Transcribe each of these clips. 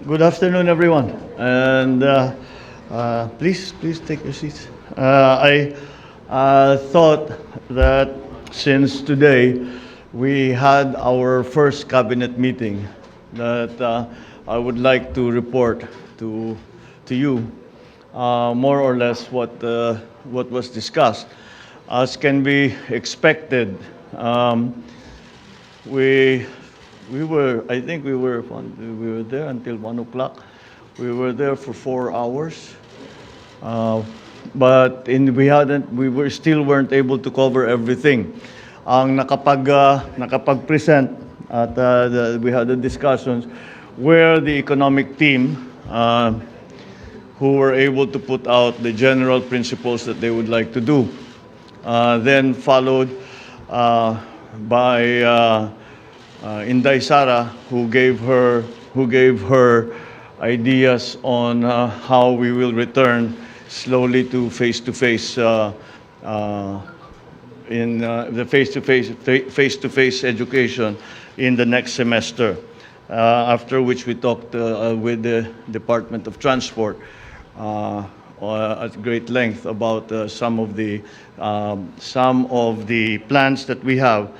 Good afternoon, everyone, and please take your seats. I thought that since today we had our first cabinet meeting, that I would like to report to you more or less what was discussed. As can be expected, we I think we were there until 1 o'clock. We were there for 4 hours, but we were still weren't able to cover everything. Ang nakapag-present at we had the discussions where the economic team who were able to put out the general principles that they would like to do. Then followed by Inday Sara, who gave her ideas on how we will return slowly to face-to-face in the face-to-face education in the next semester. After which we talked with the Department of Transport at great length about some of the plans that we have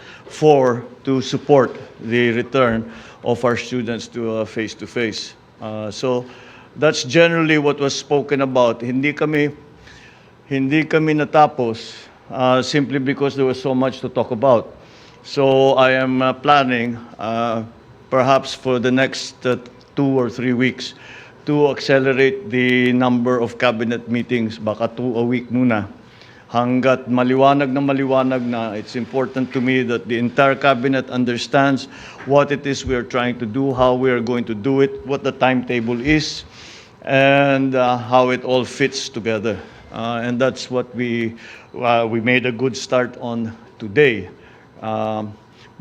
to support the return of our students to face-to-face. So that's generally what was spoken about. Hindi kami natapos simply because there was so much to talk about. So I am planning perhaps for the next 2 or 3 weeks to accelerate the number of cabinet meetings, baka 2 a week muna. Hanggat maliwanag na, it's important to me that the entire cabinet understands what it is we are trying to do, how we are going to do it, what the timetable is, and how it all fits together. And that's what we made a good start on today.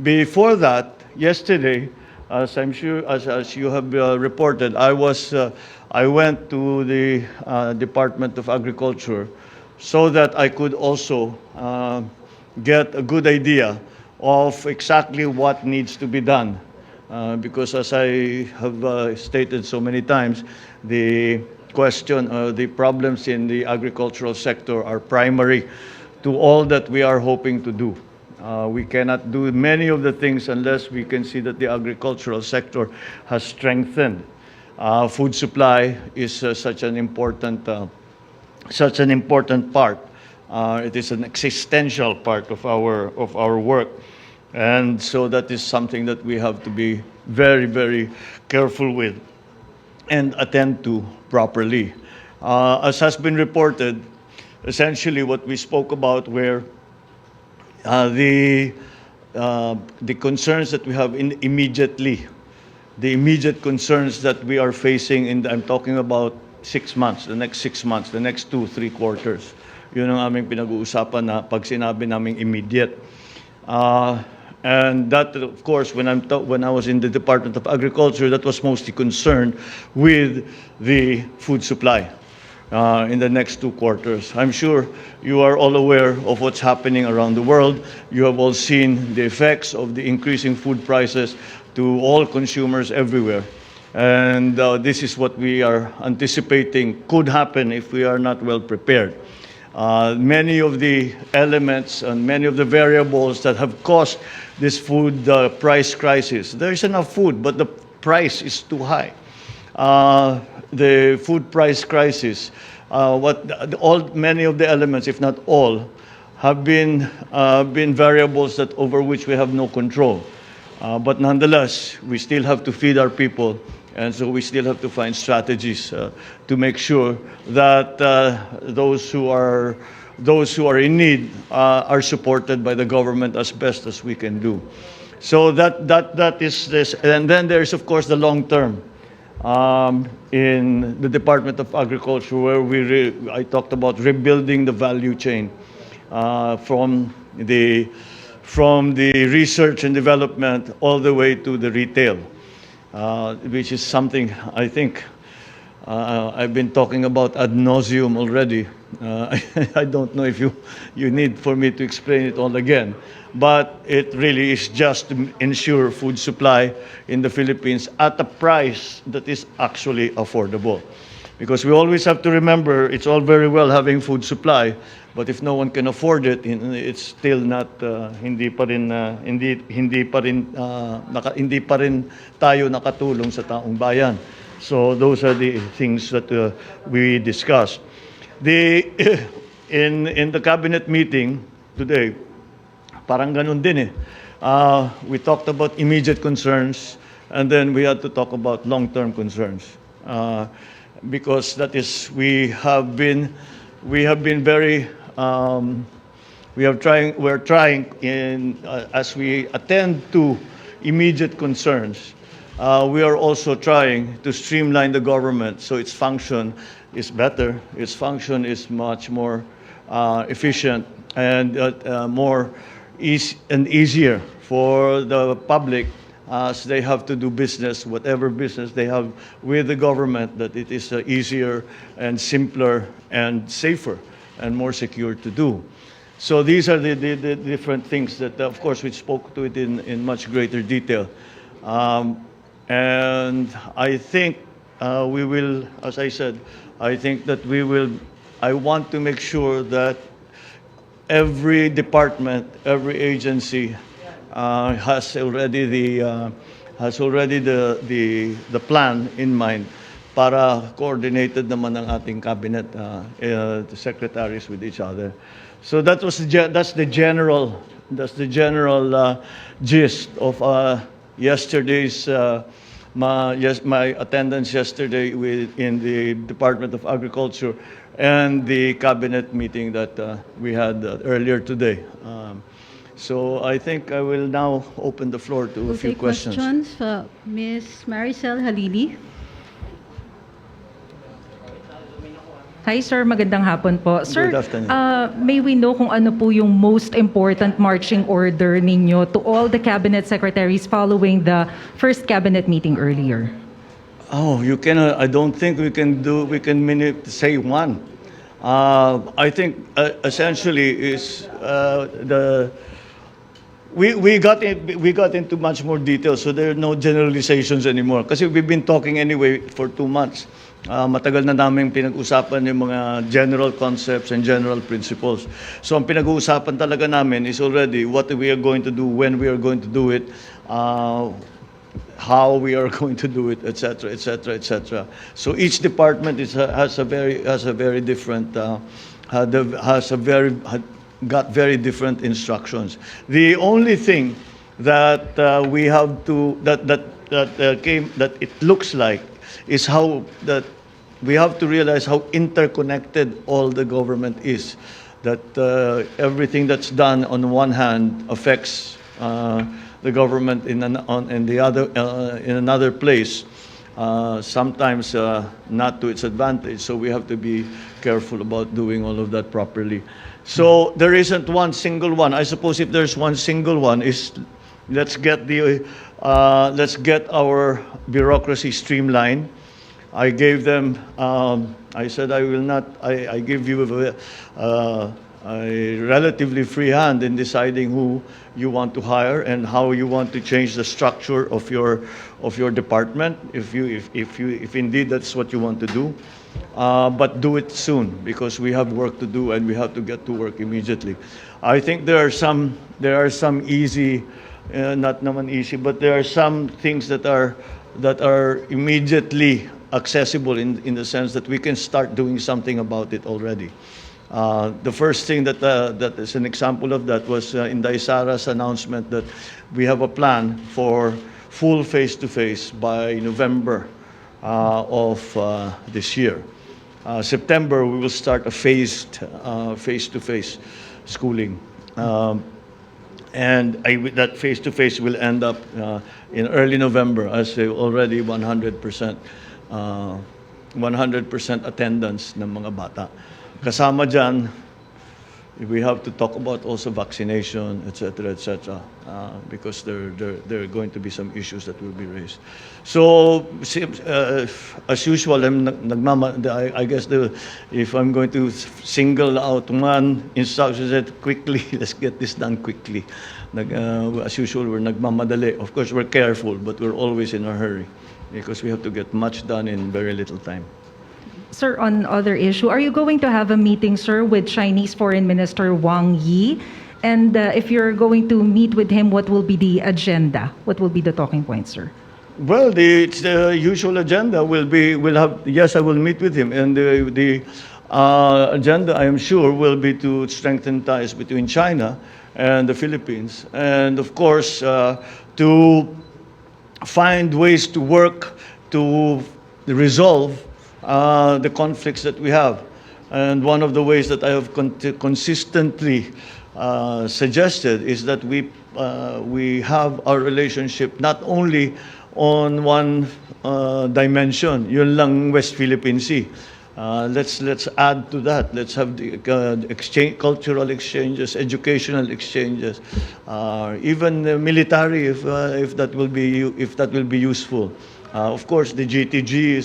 Before that, yesterday, as I'm sure, as you have reported, I went to the Department of Agriculture so that I could also get a good idea of exactly what needs to be done. Because as I have stated so many times, the problems in the agricultural sector are primary to all that we are hoping to do. We cannot do many of the things unless we can see that the agricultural sector has strengthened. Food supply is such an important part. It is an existential part of our work, and so that is something that we have to be very, very careful with and attend to properly. As has been reported, essentially what we spoke about were the concerns that we have immediately, the immediate concerns that we are facing I'm talking about 6 months, the next 6 months, the next 2-3 quarters. Yun ang aming pinag-uusapan na pag sinabi naming immediate. And that, of course, when I was in the Department of Agriculture, that was mostly concerned with the food supply in the next 2 quarters. I'm sure you are all aware of what's happening around the world. You have all seen the effects of the increasing food prices to all consumers everywhere. And this is what we are anticipating could happen if we are not well prepared. Many of the elements and many of the variables that have caused this food price crisis. There is enough food, but the price is too high. The food price crisis, many of the elements, if not all, have been variables over which we have no control. But nonetheless, we still have to feed our people, and so we still have to find strategies to make sure that those who are in need are supported by the government as best as we can do. So that is this, and then there is of course the long term. In the Department of Agriculture, where I talked about rebuilding the value chain from the research and development all the way to the retail, which is something I think I've been talking about ad nauseum already. I don't know if you need for me to explain it all again, but it really is just to ensure food supply in the Philippines at a price that is actually affordable. Because we always have to remember, it's all very well having food supply, but if no one can afford it, it's still not hindi pa rin hindi pa rin tayo nakatulong sa taong bayan. So those are the things that we discussed. In the cabinet meeting today, parang ganun din eh. We talked about immediate concerns, and then we had to talk about long-term concerns. Because that is, we're trying as we attend to immediate concerns, we are also trying to streamline the government so its function is better, its function is much more efficient and more easier for the public as they have to do business, whatever business they have with the government, that it is easier and simpler and safer and more secure to do. So these are the different things that, of course, we spoke to it in much greater detail. And I think we will, as I said, I think that I want to make sure that every department, every agency has already the plan in mind para coordinated naman ang ating cabinet, the secretaries with each other. So that's the general gist of yesterday's my attendance yesterday in the Department of Agriculture and the cabinet meeting that we had earlier today. So I think I will now open the floor to a few questions. Ms. Maricel Halili. Hi sir, magandang hapon po. Sir, Good afternoon. May we know kung ano po yung most important marching order ninyo to all the cabinet secretaries following the first cabinet meeting earlier? Oh, you cannot. I don't think we can say one. I think essentially is we got into much more detail, so there are no generalizations anymore. Kasi we've been talking anyway for 2 months. Matagal na naming pinag-usapan yung mga general concepts and general principles. So ang pinag-uusapan talaga namin is already what we are going to do, when we are going to do it, how we are going to do it, etc., etc., etc. So each department has got very different instructions. The only thing that we have to that it looks like is how that we have to realize how interconnected all the government is. That everything that's done on one hand affects the government in another place. Sometimes not to its advantage. So we have to be careful about doing all of that properly. So there isn't one single one. I suppose if there's one single one, is let's get our bureaucracy streamlined. I gave them. I said I will not. I give you a relatively free hand in deciding who you want to hire and how you want to change the structure of your department. If indeed that's what you want to do, but do it soon because we have work to do and we have to get to work immediately. I think there are some easy, not naman easy, but there are some things that are immediately accessible in the sense that we can start doing something about it already. The first thing that is an example of that was in Daisara's announcement that we have a plan for full face-to-face by November of this year. September, we will start a phased face-to-face schooling. And that face-to-face will end up in early November as already 100% attendance ng mga bata. Kasama dyan, we have to talk about also vaccination, etc., because there are going to be some issues that will be raised. So, as usual, I guess if I'm going to single out one instruction, that quickly, let's get this done quickly. As usual, we're nagmamadali. Of course, we're careful, but we're always in a hurry because we have to get much done in very little time. Sir, on other issue, are you going to have a meeting, sir, with Chinese Foreign Minister Wang Yi? And if you're going to meet with him, what will be the agenda? What will be the talking points, sir? Well, it's the usual agenda yes, I will meet with him. And the agenda, I am sure, will be to strengthen ties between China and the Philippines. And of course, to find ways to work to resolve the conflicts that we have. And one of the ways that I have consistently suggested is that we have our relationship not only on one dimension, yun lang West Philippine Sea. Let's add to that. Let's have the cultural exchanges, educational exchanges, even military, if that will be useful. Of course, the GTG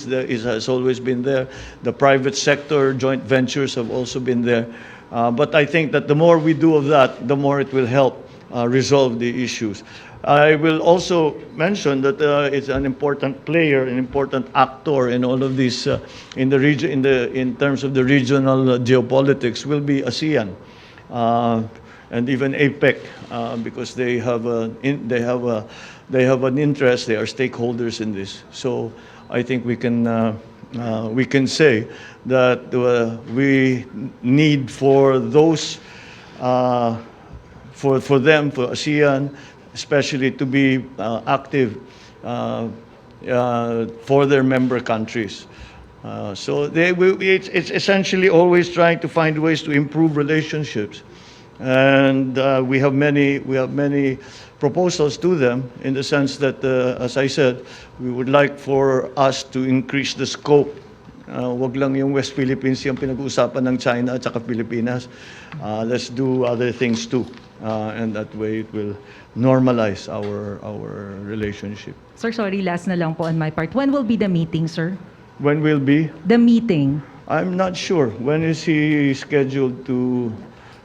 has always been there. The private sector joint ventures have also been there. But I think that the more we do of that, the more it will help resolve the issues. I will also mention that it's an important player, an important actor in all of this in the region, in terms of the regional geopolitics, will be ASEAN. And even APEC, because they have an interest. They are stakeholders in this. So I think we can say that we need for those for them, for ASEAN, especially to be active for their member countries. So it's essentially always trying to find ways to improve relationships. And we have many proposals to them in the sense that, as I said, we would like for us to increase the scope. Wag lang yung West Philippines yung pinag-uusapan ng China at saka Pilipinas. Let's do other things too. And that way it will normalize our relationship. Sir, sorry, last na lang po on my part. When will be the meeting, sir? When will be? The meeting. I'm not sure. When is he scheduled to...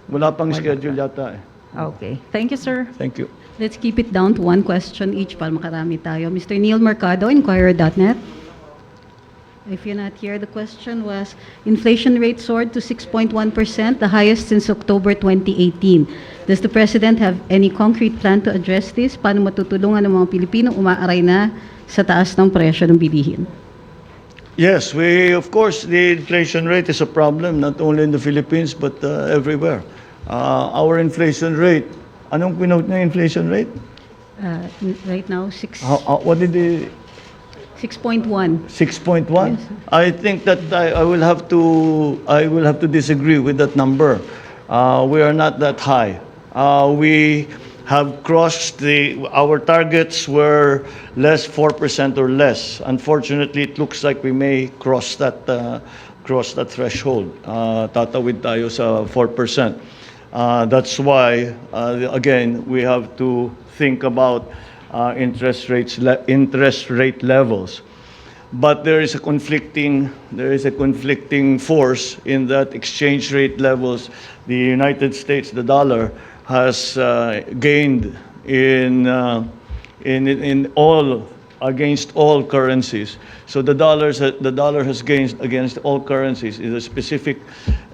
Wala pang schedule yata eh. Okay. Thank you, sir. Thank you. Let's keep it down to one question each para makarami tayo. Mr. Neil Mercado, Inquirer.net. If you're not here, the question was, inflation rate soared to 6.1%, the highest since October 2018. Does the President have any concrete plan to address this? Paano matutulungan ng mga Pilipino umaaray na sa taas ng presyo ng bilihin? Yes, of course, the inflation rate is a problem, not only in the Philippines, but everywhere. Our inflation rate, anong pinote na inflation rate? Right now, What did the... 6.1. 6.1? Yes. I think that I will have to disagree with that number. We are not that high. We have crossed our targets were less 4% or less. Unfortunately, it looks like we may cross that threshold. Tatawid tayo sa 4%. That's why again we have to think about interest rate levels. But there is a conflicting force in that exchange rate levels. The United States, the dollar, has gained in all against all currencies. So the dollar has gained against all currencies. The specific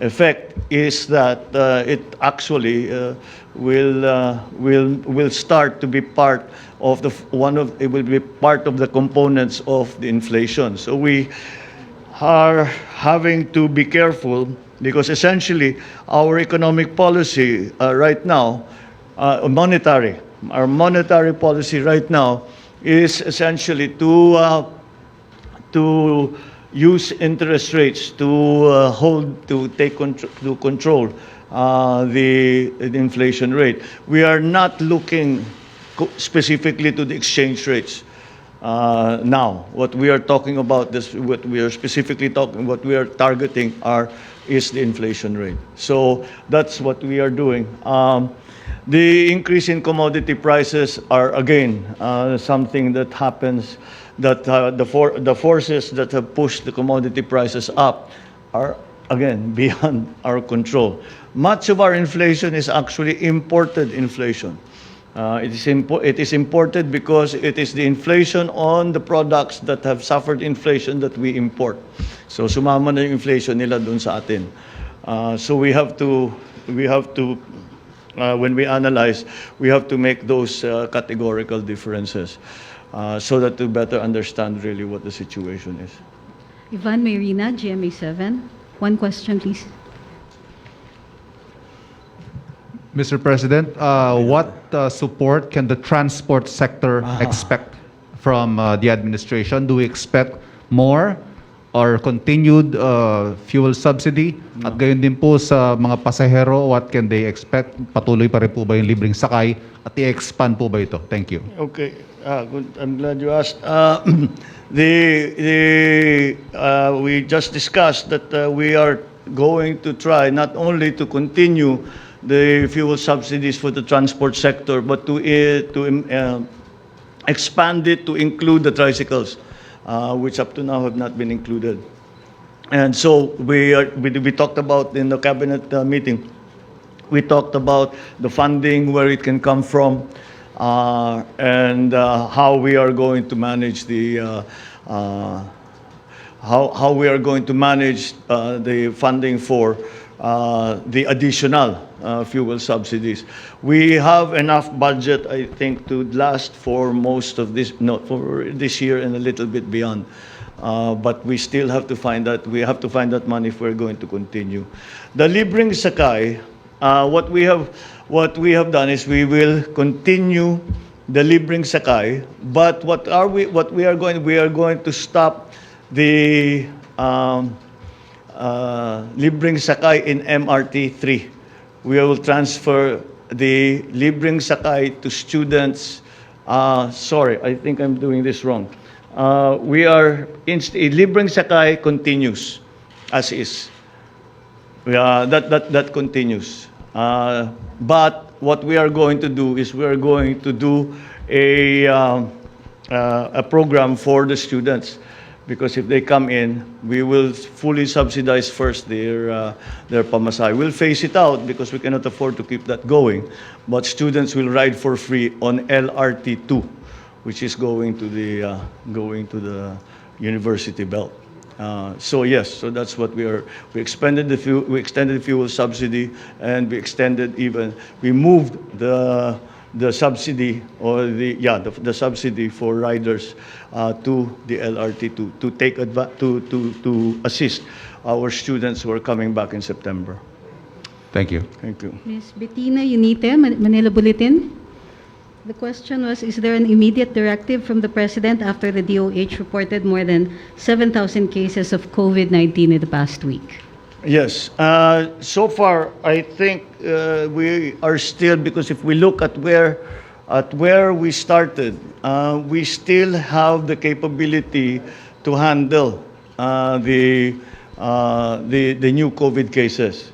effect is that it actually will start to be part of it will be part of the components of the inflation. So we are having to be careful because essentially our economic policy right now, our monetary policy right now is essentially to use interest rates to control the inflation rate. We are not looking specifically to the exchange rates. Now, what we are talking about, what we are specifically talking, what we are targeting is the inflation rate. So that's what we are doing. The increase in commodity prices are again something that happens. That the forces that have pushed the commodity prices up are again beyond our control. Much of our inflation is actually imported inflation. It is imported because it is the inflation on the products that have suffered inflation that we import. So sumama na yung inflation nila dun sa atin. So we have to when we analyze, we have to make those categorical differences so that to better understand really what the situation is. Ivan Mayrina, GMA7. One question, please. Mr. President, what support can the transport sector expect from the administration? Do we expect more or continued fuel subsidy? At gayon din po sa mga pasahero, what can they expect? Patuloy pa rin po ba yung libreng sakay? At i-expand po ba ito? Thank you. Okay, good. I'm glad you asked. We just discussed that we are going to try not only to continue the fuel subsidies for the transport sector, but to expand it to include the tricycles, which up to now have not been included. And so we talked about in the cabinet meeting. We talked about the funding, where it can come from, and how we are going to manage the how we are going to manage the funding for the additional fuel subsidies. We have enough budget, I think, to last for most of this, not for this year and a little bit beyond. But we still have to find that. We have to find that money if we're going to continue. The libreng sakay, what we have done is we will continue the libreng sakay. But we are going to stop the libreng sakay in MRT 3. We will transfer the libreng sakay to students. Sorry, I think I'm doing this wrong. Libreng sakay continues as is. That continues. But what we are going to do is we are going to do a program for the students. Because if they come in, we will fully subsidize first their pamasahe. We'll phase it out because we cannot afford to keep that going. But students will ride for free on LRT 2, which is going to the university belt. So yes, so that's what we are. We extended the fuel subsidy, and we moved the subsidy or the subsidy for riders to the LRT to assist our students who are coming back in September. Thank you. Thank you. Ms. Bettina Unite, Manila Bulletin. The question was, is there an immediate directive from the President after the DOH reported more than 7,000 cases of COVID-19 in the past week? Yes. So far, I think we are still, because if we look at where we started, we still have the capability to handle the new COVID cases.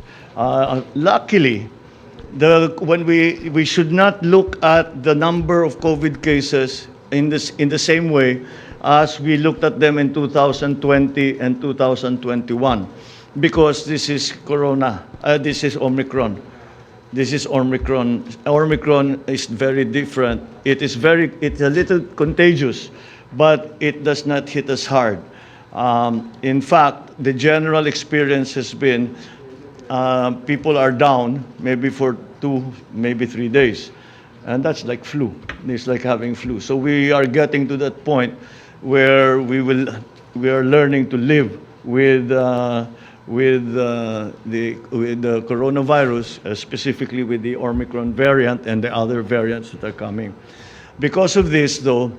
Luckily, when we should not look at the number of COVID cases in the same way as we looked at them in 2020 and 2021. Because this is Corona, this is Omicron. This is Omicron. Omicron is very different. It's a little contagious, but it does not hit us hard. In fact, the general experience has been people are down maybe for 2, maybe 3 days. And that's like flu. It's like having flu. So we are getting to that point where we are learning to live with the coronavirus, specifically with the Omicron variant and the other variants that are coming. Because of this, though,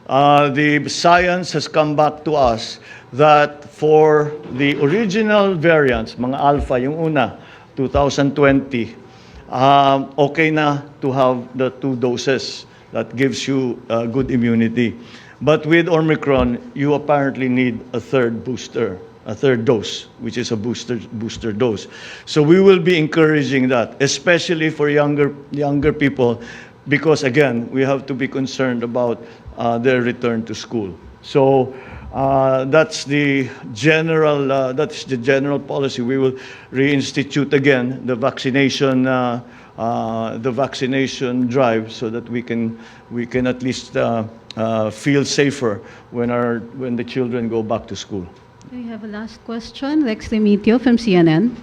the science has come back to us that for the original variants, mga alpha, yung una, 2020, okay na to have the 2 doses. That gives you good immunity. But with Omicron, you apparently need a third booster, a third dose, which is a booster dose. So we will be encouraging that, especially for younger people, because again, we have to be concerned about their return to school. So that's the general policy. We will reinstitute again the vaccination drive, so that we can at least feel safer when the children go back to school. We have a last question. Rex Remitio from CNN.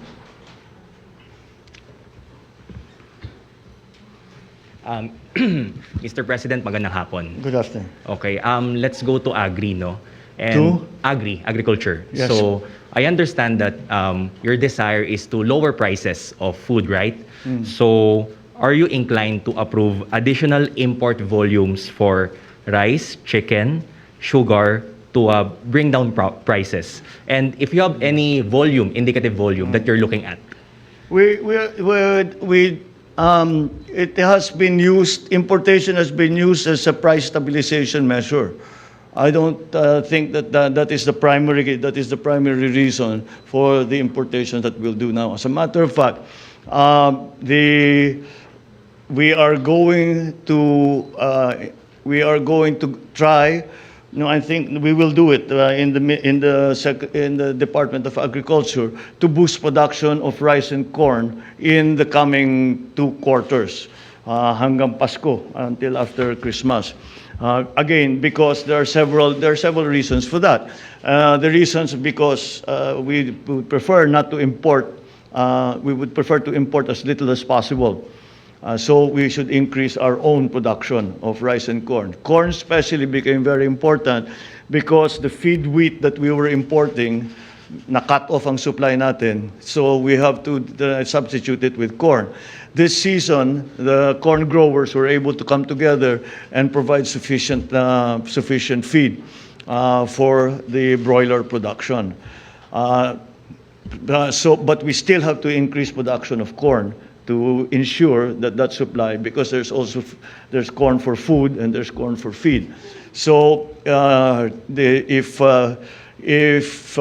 Mr. President, magandang hapon. Good afternoon. Okay, let's go to agri, no? To? Agriculture. Yes. So, I understand that your desire is to lower prices of food, right? So, are you inclined to approve additional import volumes for rice, chicken, sugar, to bring down prices? And if you have any indicative volume that you're looking at? It has been used, importation has been used as a price stabilization measure. I don't think that is the primary reason for the importation that we'll do now. As a matter of fact, we are going to try. No, I think we will do it in the Department of Agriculture to boost production of rice and corn in the coming 2 quarters, hanggang Pasko, until after Christmas. Again, because there are several reasons for that. The reasons because we would prefer not to import. We would prefer to import as little as possible. So we should increase our own production of rice and corn. Corn especially became very important because the feed wheat that we were importing, na-cut off ang supply natin. So we have to substitute it with corn. This season, the corn growers were able to come together and provide sufficient feed for the broiler production. But we still have to increase production of corn to ensure that supply, because there's corn for food and there's corn for feed. So if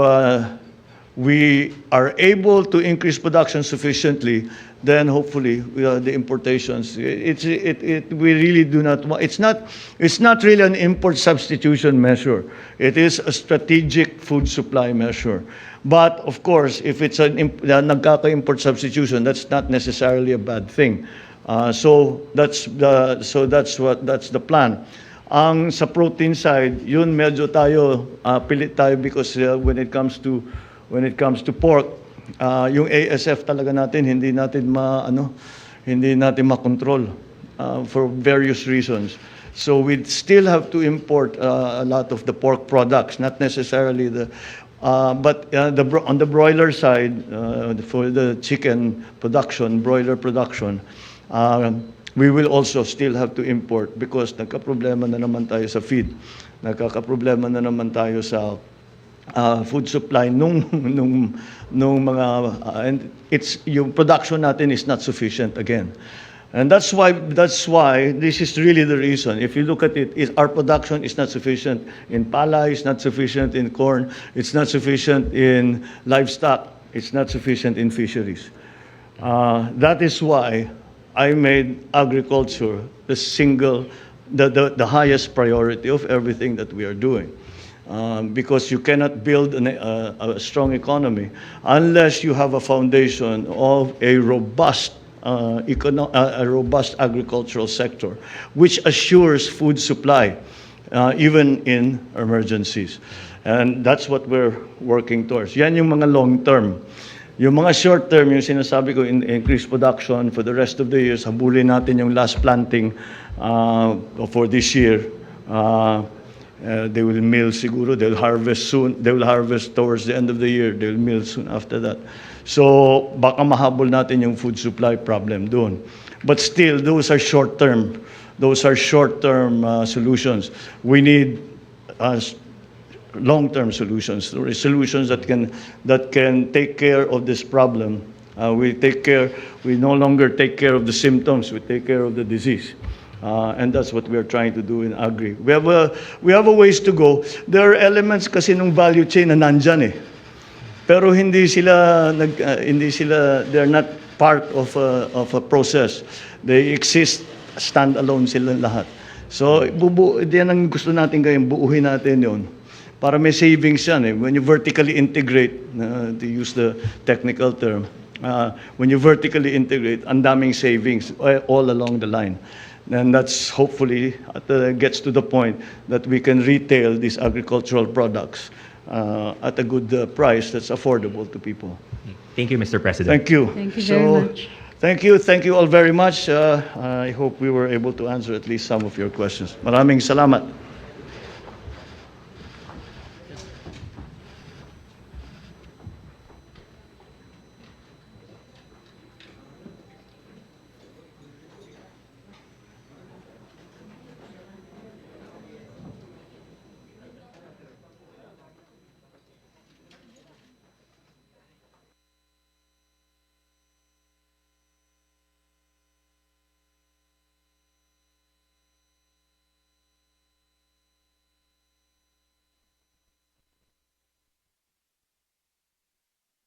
we are able to increase production sufficiently, then hopefully the importations. We really do not want. It's not really an import substitution measure. It is a strategic food supply measure. But of course, if it's nagkaka-import substitution, that's not necessarily a bad thing. So that's the plan. Ang sa protein side, yun medyo tayo pilit tayo because when it comes to pork, yung ASF talaga natin hindi natin makontrol for various reasons. So we still have to import a lot of the pork products, not necessarily but on the broiler side, for the chicken production, broiler production, we will also still have to import because nagka-problema na naman tayo sa feed. Nagkaka-problema na naman tayo sa food supply nung mga and yung production natin is not sufficient again. And that's why this is really the reason. If you look at it, our production is not sufficient in palay, it's not sufficient in corn, it's not sufficient in livestock, it's not sufficient in fisheries. That is why I made agriculture the highest priority of everything that we are doing. Because you cannot build a strong economy unless you have a foundation of a robust agricultural sector, which assures food supply, even in emergencies. And that's what we're working towards. Yan yung mga long term. Yung mga short term, yung sinasabi ko, increase production for the rest of the years, habulin natin yung last planting for this year. They will mill siguro, they'll harvest soon, they will harvest towards the end of the year, they'll mill soon after that. So baka mahabol natin yung food supply problem doon. But still, those are short-term solutions. We need long-term solutions, solutions that can take care of this problem. We no longer take care of the symptoms, we take care of the disease. And that's what we are trying to do in Agri. We have a ways to go. There are elements kasi ng value chain na nandyan eh. Pero they're not part of a process. They exist standalone sila lahat. So, diyan ang gusto natin ngayon, buuhin natin yon. Para may savings yan eh. When you vertically integrate, to use the technical term, when you vertically integrate, ang daming savings all along the line. And that's hopefully gets to the point that we can retail these agricultural products at a good price that's affordable to people. Thank you, Mr. President. Thank you. Thank you very much. Thank you all very much. I hope we were able to answer at least some of your questions. Maraming salamat.